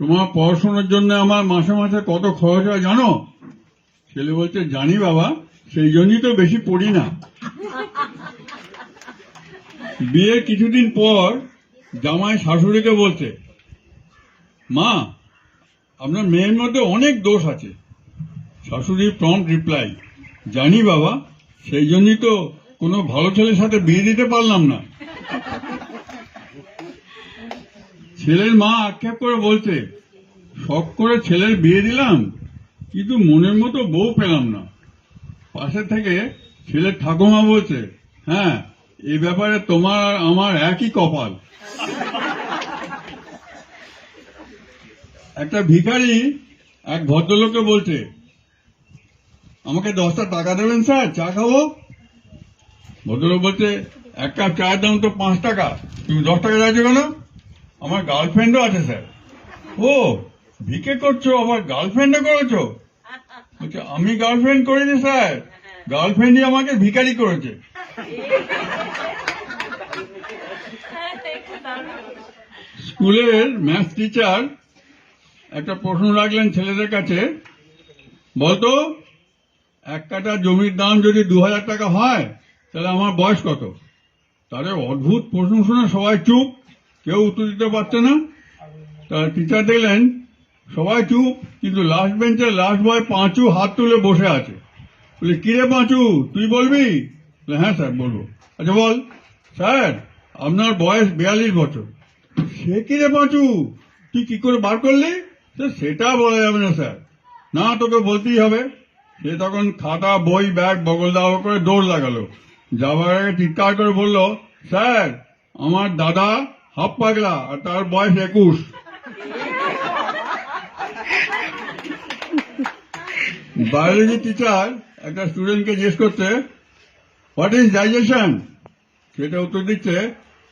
তোমার পড়াশোনার জন্য আমার মাসে মাসে কত খরচ হয় জানো? ছেলে বলছে, জানি বাবা, সেই জন্যই তো বেশি পড়ি না। বিয়ের কিছুদিন পর জামাই শাশুড়িকে বলছে, মা, আপনার মেয়ের মধ্যে অনেক দোষ আছে। শাশুড়ির প্রম্পট রিপ্লাই, জানি বাবা, সেই জন্যই তো কোনো ভালো ছেলের সাথে বিয়ে দিতে পারলাম না। ছেলের মা আক্ষেপ করে বলছে, শখ করে ছেলের বিয়ে দিলাম, কিন্তু মনের মতো বউ পেলাম না। পাশে থেকে ছেলের ঠাকুমা বলছে, হ্যাঁ, এই ব্যাপারে তোমার আর আমার একই কপাল। একটা ভিখারি এক ভদ্রলোককে বলছে, আমাকে 10টা টাকা দেবেন স্যার, চা খাবো। ভদ্রলোক বলছে, এক কাপ চায়ের দাম তো 5 টাকা, তুমি 10 টাকা চাইছো কেন? আমার গার্লফ্রেন্ডও আছে স্যার। ও, ভিকে করছো, আবার গার্লফ্রেন্ডও করেছো? বলছে, আমি গার্লফ্রেন্ড করিনি স্যার, গার্লফ্রেন্ডই আমাকে ভিখারি করেছে। স্কুলের ম্যাথ টিচার একটা প্রশ্ন রাখলেন ছেলেদের কাছে, বলতো, 1 কাঠা জমির দাম যদি 2000 টাকা হয়, তাহলে আমার বয়স কত? তাহলে অদ্ভুত প্রশ্ন শুনে সবাই চুপ, কেউ উত্তর দিতে পারছে না। তার টিচার দেখলেন সবাই চুপ, কিন্তু লাস্ট বেঞ্চের লাস্ট বয় পাঁচু হাত তুলে বসে আছে। বলে, কিরে পাঁচু, তুই বলবি? বলে, হ্যাঁ স্যার বলবো। আচ্ছা বল। স্যার, আপনার বয়স 42 বছর। সে কিরে পাঁচু, তুই কি করে বার করলি? সেটা বলা যাবে না স্যার। না, তোকে বলতেই হবে। সে তখন খাতা বই ব্যাগ বগল দাও করে দৌড় লাগালো। যাবার আগে চিৎকার করে বলল, স্যার, আমার দাদা হাফ পাগলা আর তার বয়স 21। বায়োলজি টিচার একটা স্টুডেন্টকে জিজ্ঞেস করছে, হোয়াট ইজ ডাইজেশন? সেটা উত্তর দিচ্ছে,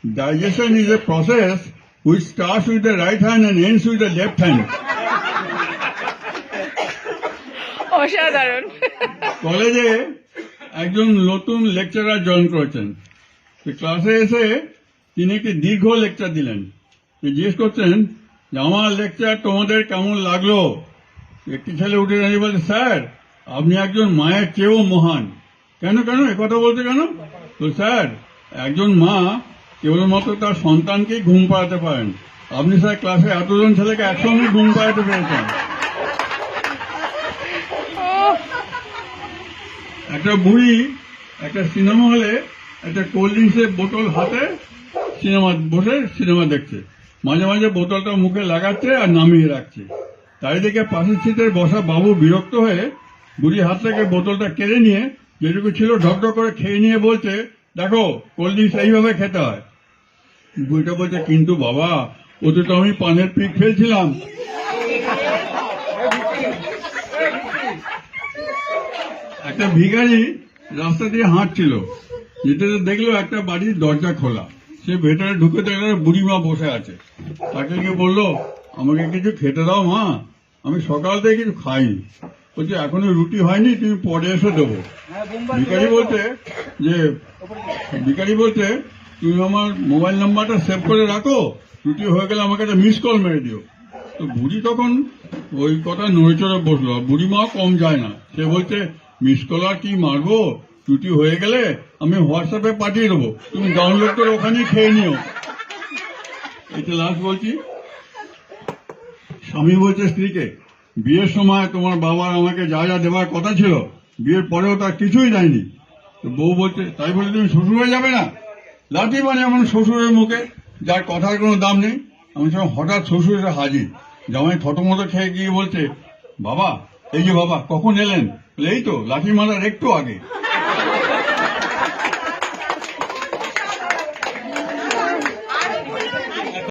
digestion is a process which starts with the right hand and ends with the left hand. অসাধারণ। কলেজে একজন নতুন লেকচারার জয়েন করেছেন। ক্লাসে এসে তিনি একটি দীর্ঘ লেকচার দিলেন। জিজ্ঞেস করছেন যে, আমার লেকচার তোমাদের কেমন লাগলো? একটি ছেলে উঠে দাঁড়িয়ে বলছে, স্যার, আপনি একজন মায়ের চেয়েও মহান। কেন কেন একথা বলতে কেন? তো স্যার, একজন মা কেবলমাত্র তার সন্তানকেই ঘুম পাড়াতে পারেন। আপনি স্যার ক্লাসে এতজন ছেলেকে একসঙ্গে ঘুম পাড়াতে পেরেছেন। একটা বুড়ি একটা সিনেমা হলে একটা কোল্ড ড্রিঙ্কসের বোতল হাতে বসে সিনেমা দেখছে। মাঝে মাঝে বোতলটা মুখে লাগাচ্ছে আর নামিয়ে রাখছে। তাই দেখে পাশের সিটের বসা বাবু বিরক্ত হয়ে বুড়ি হাত থেকে বোতলটা কেড়ে নিয়ে যেটুকু ছিল ঢকঢক করে খেয়ে নিয়ে বলছে, দেখো, কোল্ড ড্রিঙ্কস এইভাবে খেতে হয়। বুড়িটা বলছে, কিন্তু বাবা, ওতে তো আমি পানের পিক ফেলছিলাম। একটা ভিখারি রাস্তা দিয়ে হাঁটছিল, যেতে দেখলো একটা বাড়ির দরজা খোলা। সে ভেতরে ঢুকে দেখলো বুড়িমা বসে আছে। তাকে গিয়ে বললো, আমাকে কিছু খেতে দাও মা, আমি সকাল থেকে কিছু খাইনি। বলছে, এখনো রুটি হয়নি, তুমি পরে এসে দেবো। ভিখারি বলছে, তুমি আমার মোবাইল নাম্বারটা সেভ করে রাখো, রুটি হয়ে গেলে আমাকে একটা মিস কল মেরে দিও। তো বুড়ি তখন ওই কথা নড়েচড়ে বসলো। বুড়িমাও কম যায় না, সে বলছে, মিস কল আর কি মারবো, রুটি হয়ে গেলে আমি হোয়াটসঅ্যাপে পাঠিয়ে দেবো, তুমি ডাউনলোড করে ওখানেই খেয়ে নিও। এটা লাস্ট বলছি। স্বামী বলছে স্ত্রীকে, বিয়ের সময় তোমার বাবার আমাকে যা যা দেওয়ার কথা ছিল, বিয়ের পরেও তার কিছুই দেয়নি। তো বউ বলছে, তাই বলে তুমি শ্বশুর হয়ে যাবে না? লাঠি মানে এমন শ্বশুরের মুখে যার কথার কোনো দাম নেই। আমি সময় হঠাৎ শ্বশুর এসে হাজির। জামাই থতমত খেয়ে গিয়ে বলছে, বাবা, এই যে বাবা, কখন এলেন? এই তো লাঠি মারার একটু আগে।